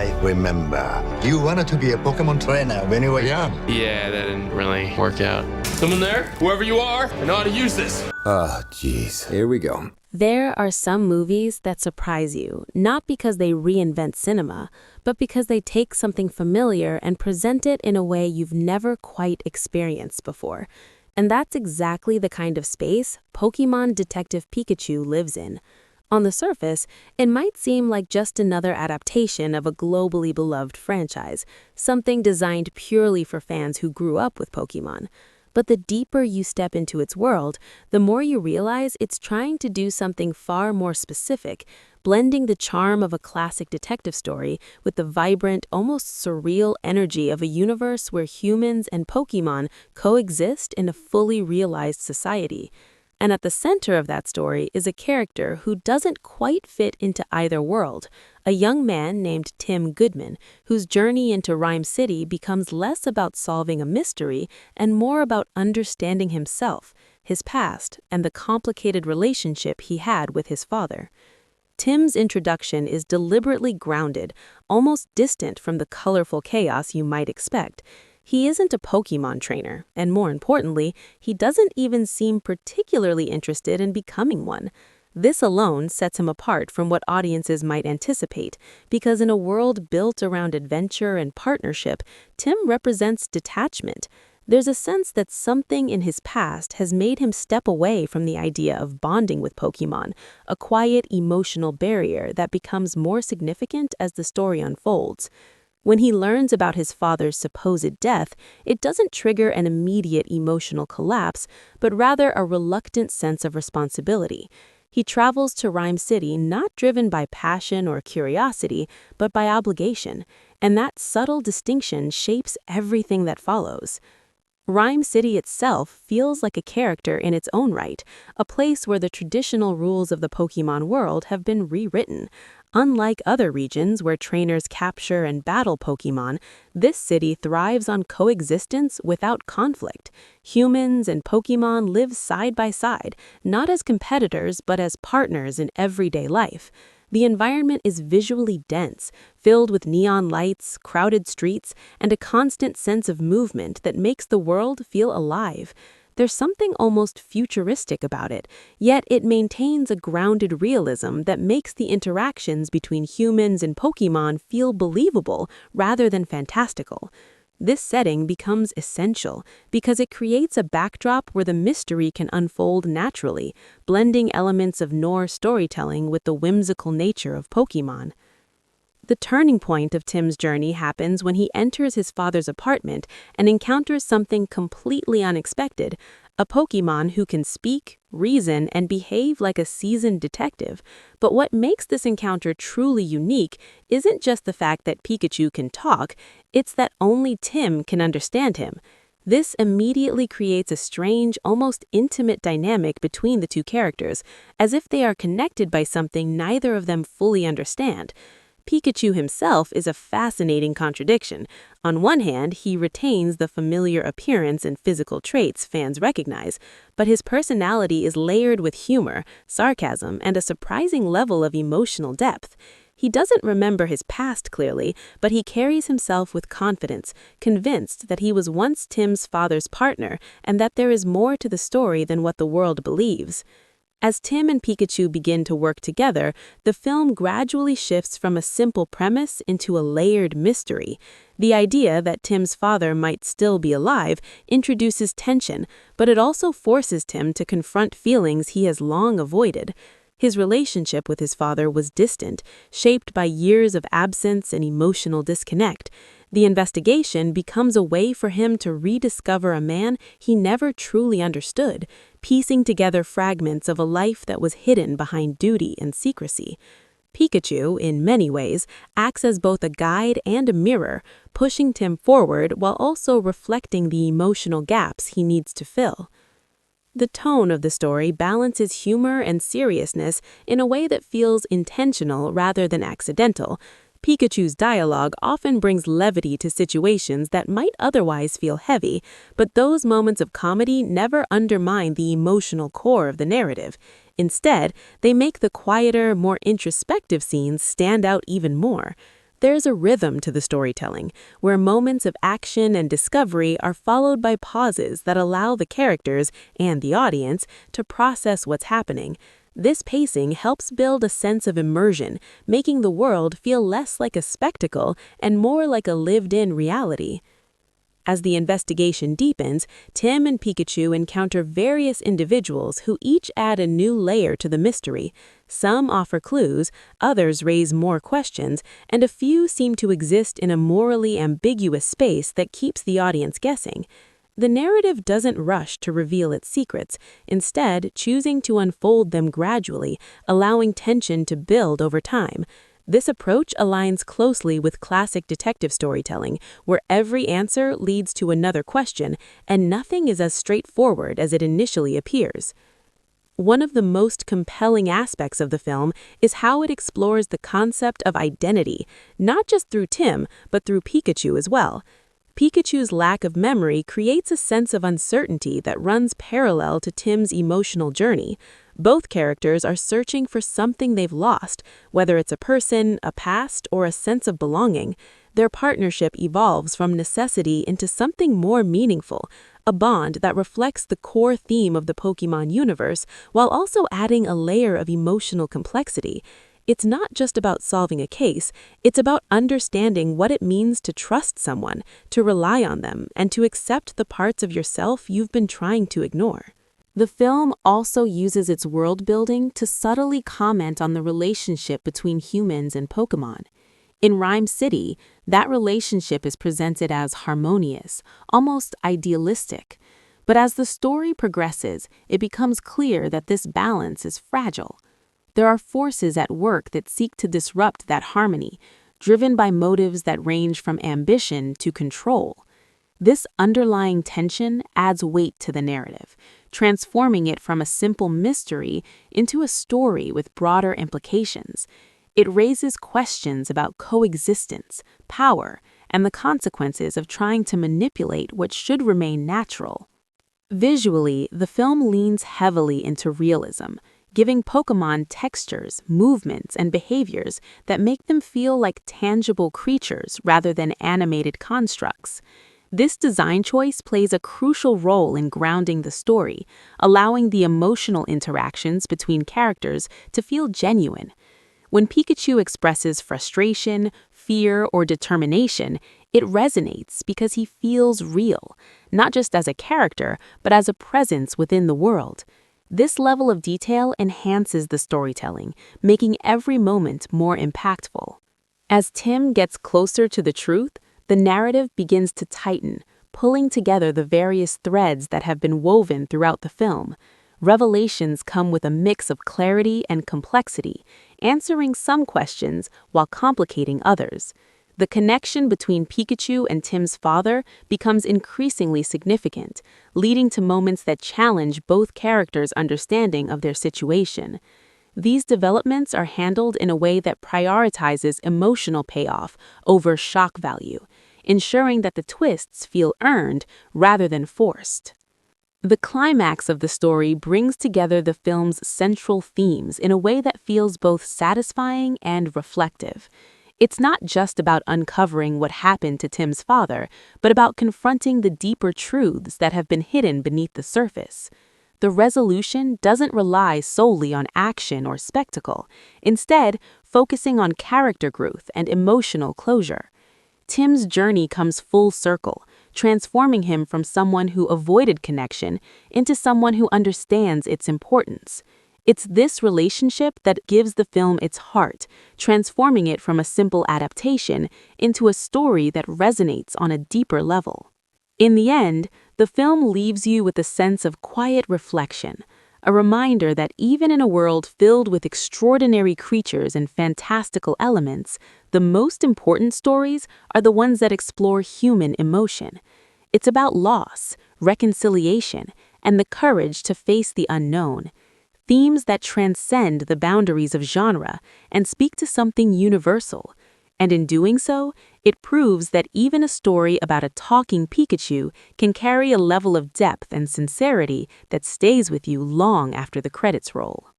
I remember. You wanted to be a Pokémon trainer when you were young. Yeah, that didn't really work out. Someone there? Whoever you are, I know how to use this. Oh, jeez. Here we go. There are some movies that surprise you, not because they reinvent cinema, but because they take something familiar and present it in a way you've never quite experienced before. And that's exactly the kind of space Pokémon Detective Pikachu lives in. On the surface, it might seem like just another adaptation of a globally beloved franchise, something designed purely for fans who grew up with Pokémon. But the deeper you step into its world, the more you realize it's trying to do something far more specific, blending the charm of a classic detective story with the vibrant, almost surreal energy of a universe where humans and Pokémon coexist in a fully realized society. And at the center of that story is a character who doesn't quite fit into either world, a young man named Tim Goodman, whose journey into Ryme City becomes less about solving a mystery and more about understanding himself, his past, and the complicated relationship he had with his father. Tim's introduction is deliberately grounded, almost distant from the colorful chaos you might expect. He isn't a Pokémon trainer, and more importantly, he doesn't even seem particularly interested in becoming one. This alone sets him apart from what audiences might anticipate, because in a world built around adventure and partnership, Tim represents detachment. There's a sense that something in his past has made him step away from the idea of bonding with Pokémon, a quiet emotional barrier that becomes more significant as the story unfolds. When he learns about his father's supposed death, it doesn't trigger an immediate emotional collapse, but rather a reluctant sense of responsibility. He travels to Ryme City not driven by passion or curiosity, but by obligation, and that subtle distinction shapes everything that follows. Ryme City itself feels like a character in its own right, a place where the traditional rules of the Pokémon world have been rewritten. Unlike other regions where trainers capture and battle Pokémon, this city thrives on coexistence without conflict. Humans and Pokémon live side by side, not as competitors but as partners in everyday life. The environment is visually dense, filled with neon lights, crowded streets, and a constant sense of movement that makes the world feel alive. There's something almost futuristic about it, yet it maintains a grounded realism that makes the interactions between humans and Pokémon feel believable rather than fantastical. This setting becomes essential because it creates a backdrop where the mystery can unfold naturally, blending elements of Norse storytelling with the whimsical nature of Pokémon. The turning point of Tim's journey happens when he enters his father's apartment and encounters something completely unexpected, a Pokémon who can speak, reason, and behave like a seasoned detective. But what makes this encounter truly unique isn't just the fact that Pikachu can talk, it's that only Tim can understand him. This immediately creates a strange, almost intimate dynamic between the two characters, as if they are connected by something neither of them fully understand. Pikachu himself is a fascinating contradiction. On one hand, he retains the familiar appearance and physical traits fans recognize, but his personality is layered with humor, sarcasm, and a surprising level of emotional depth. He doesn't remember his past clearly, but he carries himself with confidence, convinced that he was once Tim's father's partner and that there is more to the story than what the world believes. As Tim and Pikachu begin to work together, the film gradually shifts from a simple premise into a layered mystery. The idea that Tim's father might still be alive introduces tension, but it also forces Tim to confront feelings he has long avoided. His relationship with his father was distant, shaped by years of absence and emotional disconnect. The investigation becomes a way for him to rediscover a man he never truly understood, piecing together fragments of a life that was hidden behind duty and secrecy. Pikachu, in many ways, acts as both a guide and a mirror, pushing Tim forward while also reflecting the emotional gaps he needs to fill. The tone of the story balances humor and seriousness in a way that feels intentional rather than accidental. Pikachu's dialogue often brings levity to situations that might otherwise feel heavy, but those moments of comedy never undermine the emotional core of the narrative. Instead, they make the quieter, more introspective scenes stand out even more. There's a rhythm to the storytelling, where moments of action and discovery are followed by pauses that allow the characters and the audience to process what's happening. This pacing helps build a sense of immersion, making the world feel less like a spectacle and more like a lived-in reality. As the investigation deepens, Tim and Pikachu encounter various individuals who each add a new layer to the mystery. Some offer clues, others raise more questions, and a few seem to exist in a morally ambiguous space that keeps the audience guessing. The narrative doesn't rush to reveal its secrets, instead choosing to unfold them gradually, allowing tension to build over time. This approach aligns closely with classic detective storytelling, where every answer leads to another question, and nothing is as straightforward as it initially appears. One of the most compelling aspects of the film is how it explores the concept of identity, not just through Tim, but through Pikachu as well. Pikachu's lack of memory creates a sense of uncertainty that runs parallel to Tim's emotional journey. Both characters are searching for something they've lost, whether it's a person, a past, or a sense of belonging. Their partnership evolves from necessity into something more meaningful, a bond that reflects the core theme of the Pokémon universe while also adding a layer of emotional complexity. It's not just about solving a case, it's about understanding what it means to trust someone, to rely on them, and to accept the parts of yourself you've been trying to ignore. The film also uses its world building to subtly comment on the relationship between humans and Pokémon. In Ryme City, that relationship is presented as harmonious, almost idealistic. But as the story progresses, it becomes clear that this balance is fragile. There are forces at work that seek to disrupt that harmony, driven by motives that range from ambition to control. This underlying tension adds weight to the narrative, transforming it from a simple mystery into a story with broader implications. It raises questions about coexistence, power, and the consequences of trying to manipulate what should remain natural. Visually, the film leans heavily into realism, giving Pokémon textures, movements, and behaviors that make them feel like tangible creatures rather than animated constructs. This design choice plays a crucial role in grounding the story, allowing the emotional interactions between characters to feel genuine. When Pikachu expresses frustration, fear, or determination, it resonates because he feels real, not just as a character, but as a presence within the world. This level of detail enhances the storytelling, making every moment more impactful. As Tim gets closer to the truth, the narrative begins to tighten, pulling together the various threads that have been woven throughout the film. Revelations come with a mix of clarity and complexity, answering some questions while complicating others. The connection between Pikachu and Tim's father becomes increasingly significant, leading to moments that challenge both characters' understanding of their situation. These developments are handled in a way that prioritizes emotional payoff over shock value, ensuring that the twists feel earned rather than forced. The climax of the story brings together the film's central themes in a way that feels both satisfying and reflective. It's not just about uncovering what happened to Tim's father, but about confronting the deeper truths that have been hidden beneath the surface. The resolution doesn't rely solely on action or spectacle, instead focusing on character growth and emotional closure. Tim's journey comes full circle, transforming him from someone who avoided connection into someone who understands its importance. It's this relationship that gives the film its heart, transforming it from a simple adaptation into a story that resonates on a deeper level. In the end, the film leaves you with a sense of quiet reflection, a reminder that even in a world filled with extraordinary creatures and fantastical elements, the most important stories are the ones that explore human emotion. It's about loss, reconciliation, and the courage to face the unknown. Themes that transcend the boundaries of genre and speak to something universal. And in doing so, it proves that even a story about a talking Pikachu can carry a level of depth and sincerity that stays with you long after the credits roll.